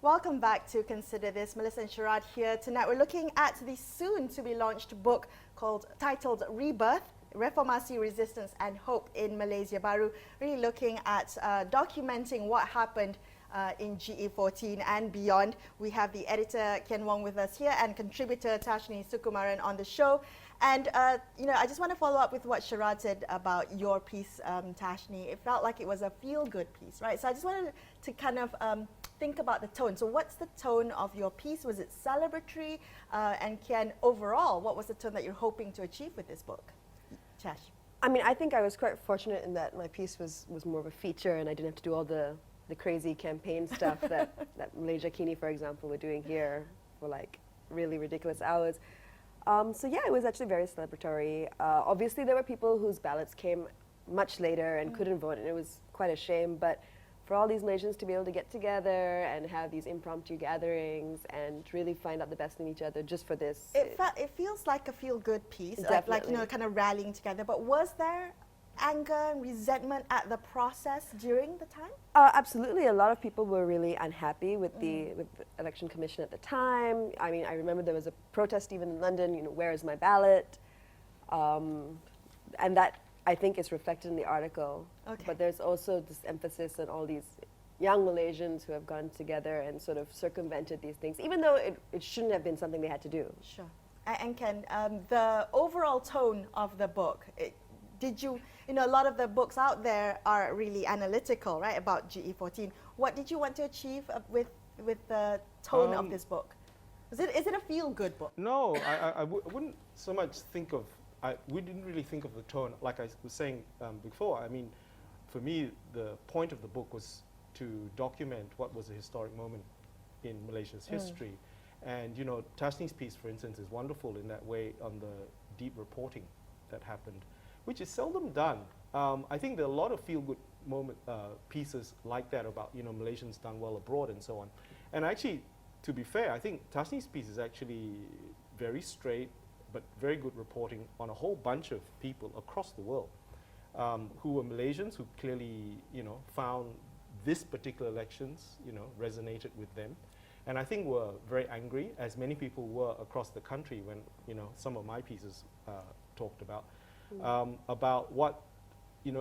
Welcome back to Consider This. Melisa and Sharaad here. Tonight we're looking at the soon-to-be launched book titled Rebirth, Reformasi, Resistance and Hope in Malaysia Baharu. Really looking at documenting what happened in GE14 and beyond. We have the editor Kean Wong with us here and contributor Tashny Sukumaran on the show. And I just want to follow up with what Sharaad said about your piece, Tashny. It felt like it was a feel-good piece, right? So I just wanted to kind of think about the tone. So what's the tone of your piece? Was it celebratory? And Kean, overall, what was the tone that you're hoping to achieve with this book? Tash. I mean, I think I was quite fortunate in that my piece was more of a feature and I didn't have to do all the crazy campaign stuff that Malaysia Kini, for example, were doing here for like really ridiculous hours. So yeah, it was actually very celebratory. Obviously, there were people whose ballots came much later and couldn't vote, and it was quite a shame. But for all these Malaysians to be able to get together and have these impromptu gatherings and really find out the best in each other just for this. It feels like a feel-good piece, like kind of rallying together. But was there anger and resentment at the process during the time? Absolutely. A lot of people were really unhappy with the election commission at the time. I mean, I remember there was a protest even in London, where is my ballot? And that, I think, is reflected in the article. Okay. But there's also this emphasis on all these young Malaysians who have gone together and sort of circumvented these things, even though it shouldn't have been something they had to do. Sure. And Kean, the overall tone of the book, a lot of the books out there are really analytical, right, about GE14. What did you want to achieve with the tone of this book? Is it a feel-good book? No, I wouldn't so much think of, we didn't really think of the tone. Like I was saying before, I mean, for me, the point of the book was to document what was a historic moment in Malaysia's history. And, Tashny's piece, for instance, is wonderful in that way on the deep reporting that happened, which is seldom done. I think there are a lot of feel-good pieces like that about, Malaysians done well abroad and so on. And actually, to be fair, I think Tashny's piece is actually very straight, but very good reporting on a whole bunch of people across the world who were Malaysians who clearly, found this particular elections, resonated with them. And I think were very angry, as many people were across the country when, some of my pieces talked about what,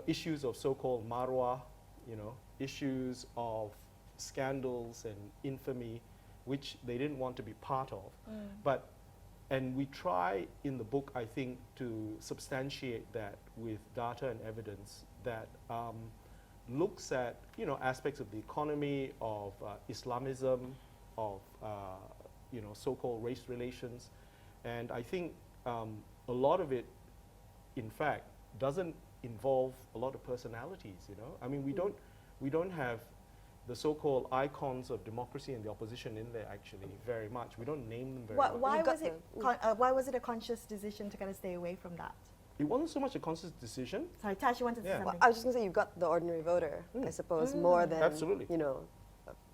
issues of so-called marwah, issues of scandals and infamy, which they didn't want to be part of. And we try in the book, I think, to substantiate that with data and evidence that looks at, aspects of the economy, of Islamism, of, so-called race relations. And I think a lot of it, in fact, doesn't involve a lot of personalities, I mean, we don't have the so-called icons of democracy and the opposition in there actually very much. We don't name them very much. Why was it a conscious decision to kind of stay away from that? It wasn't so much a conscious decision. Sorry, Tash, you wanted to say something? Well, I was just going to say, you've got the ordinary voter, I suppose, more than, absolutely, a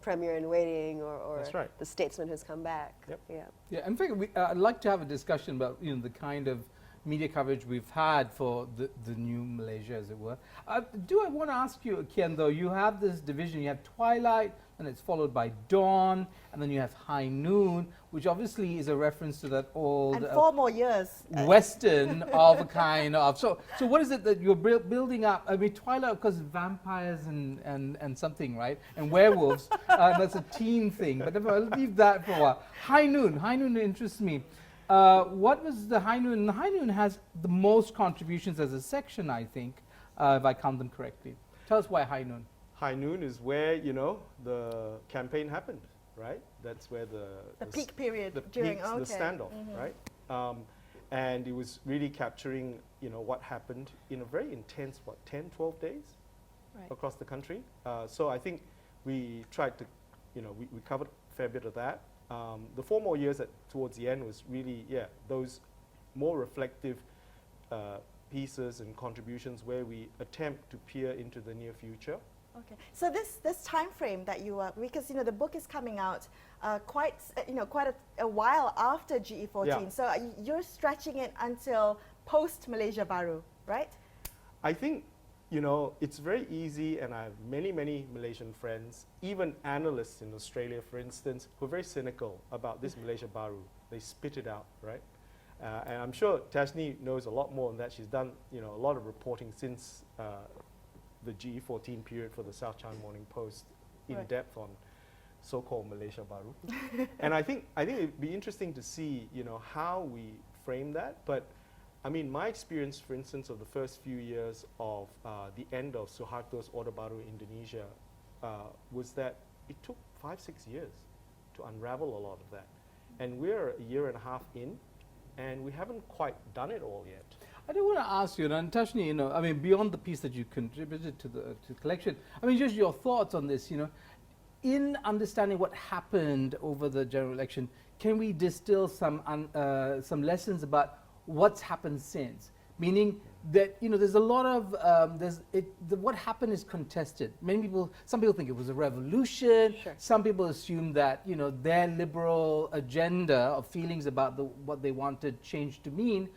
premier in waiting or that's right, the statesman who's come back. Yep. Yeah, in fact, I'd like to have a discussion about the kind of media coverage we've had for the new Malaysia, as it were. I want to ask you, Kean, though, you have this division. You have twilight, and it's followed by dawn, and then you have high noon, which obviously is a reference to that old and 4 more years Western of a kind of. So what is it that you're building up? I mean, twilight, of course, vampires and something, right? And werewolves. That's a teen thing, but I'll leave that for a while. High noon interests me. What was the high noon? The high noon has the most contributions as a section, I think, if I count them correctly. Tell us why high noon. High noon is where, the campaign happened, right? That's where the peak period the standoff, right? And it was really capturing, what happened in a very intense, 10, 12 days across the country. So I think we tried to, we covered a fair bit of that. The 4 more years towards the end was really, those more reflective pieces and contributions where we attempt to peer into the near future. Okay, so this time frame that you because the book is coming out quite a while after GE14. Yeah. So you're stretching it until post Malaysia Baharu, right? I think you know, it's very easy, and I have many, many Malaysian friends, even analysts in Australia, for instance, who are very cynical about this Malaysia Baru. They spit it out, right? And I'm sure Tashny knows a lot more on that. She's done, you know, a lot of reporting since the GE14 period for the South China Morning Post, in Right. depth on so-called Malaysia Baru. And I think it'd be interesting to see, you know, how we frame that. But I mean, my experience, for instance, of the first few years of the end of Suharto's Orde Baru Indonesia was that it took 5-6 years to unravel a lot of that. And we're a year and a half in, and we haven't quite done it all yet. I do want to ask you, and Tashny, you know, I mean, beyond the piece that you contributed to the collection, I mean, just your thoughts on this, you know, in understanding what happened over the general election, can we distill some lessons about what's happened since? Meaning that, you know, there's a lot of, what happened is contested. Some people think it was a revolution. Sure. Some people assume that, you know, their liberal agenda of feelings about what they wanted change to mean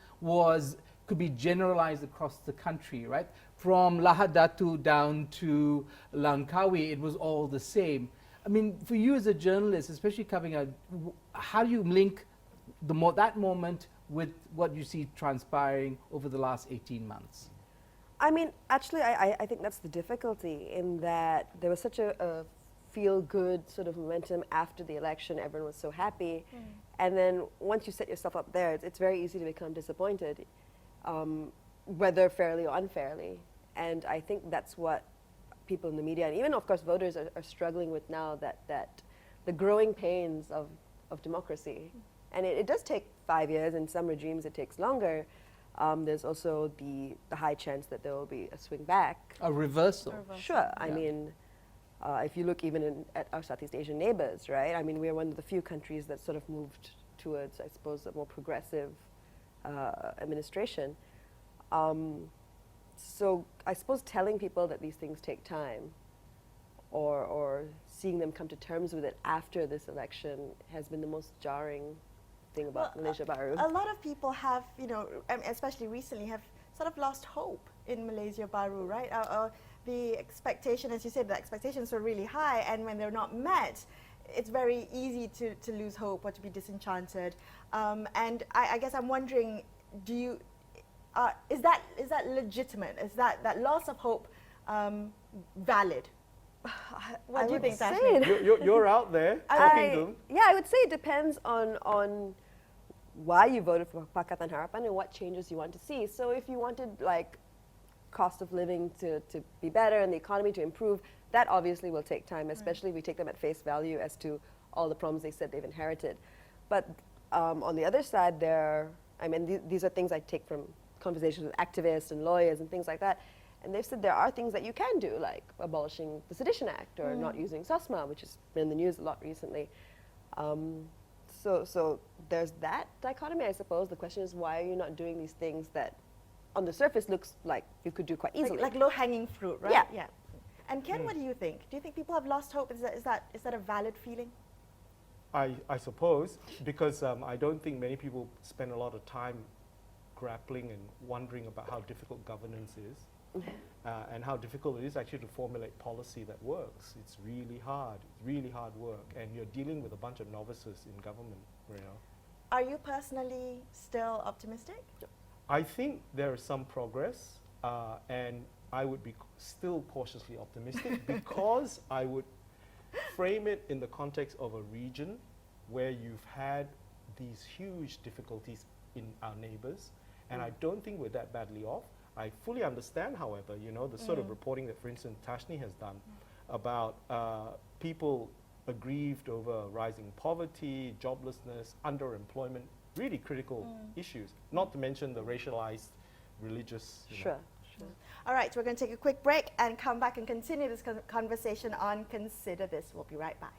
could be generalized across the country, right? From Lahad Datu down to Langkawi, it was all the same. I mean, for you as a journalist, especially coming out, how do you link that moment with what you see transpiring over the last 18 months? I mean, actually, I think that's the difficulty, in that there was such a feel-good sort of momentum after the election. Everyone was so happy. And then once you set yourself up there, it's very easy to become disappointed, whether fairly or unfairly. And I think that's what people in the media, and even, of course, voters are struggling with now, that the growing pains of democracy. And it does take 5 years. In some regimes, it takes longer. There's also the high chance that there will be a swing back. A reversal. Sure. I Yeah. mean, if you look even at our Southeast Asian neighbors, right? I mean, we're one of the few countries that sort of moved towards, I suppose, a more progressive administration. So I suppose telling people that these things take time, or seeing them come to terms with it after this election, has been the most jarring thing about Malaysia Baru. A lot of people have, you know, especially recently, have sort of lost hope in Malaysia Baru, right? The expectation, as you said, the expectations were really high, and when they're not met, it's very easy to lose hope or to be disenchanted. And I guess I'm wondering, is that legitimate? Is that loss of hope valid? What do you think, Tashny? You're out there talking to them. Yeah, I would say it depends on why you voted for Pakatan Harapan and what changes you want to see. So if you wanted, like, cost of living to be better and the economy to improve, that obviously will take time, especially if we take them at face value as to all the problems they said they've inherited. But on the other side, these are things I take from conversations with activists and lawyers and things like that. And they've said there are things that you can do, like abolishing the Sedition Act or not using SOSMA, which has been in the news a lot recently. So there's that dichotomy, I suppose. The question is, why are you not doing these things that on the surface looks like you could do quite easily? Like low-hanging fruit, right? Yeah. And Ken, what do you think? Do you think people have lost hope? Is that a valid feeling? I suppose, because I don't think many people spend a lot of time grappling and wondering about how difficult governance is. And how difficult it is actually to formulate policy that works. It's really hard work, and you're dealing with a bunch of novices in government, you know. Are you personally still optimistic? I think there is some progress, and I would be still cautiously optimistic because I would frame it in the context of a region where you've had these huge difficulties in our neighbors, and I don't think we're that badly off. I fully understand, however, you know, the sort of reporting that, for instance, Tashny has done about people aggrieved over rising poverty, joblessness, underemployment, really critical issues, not to mention the racialized religious. Sure. All right, so we're going to take a quick break and come back and continue this conversation on Consider This. We'll be right back.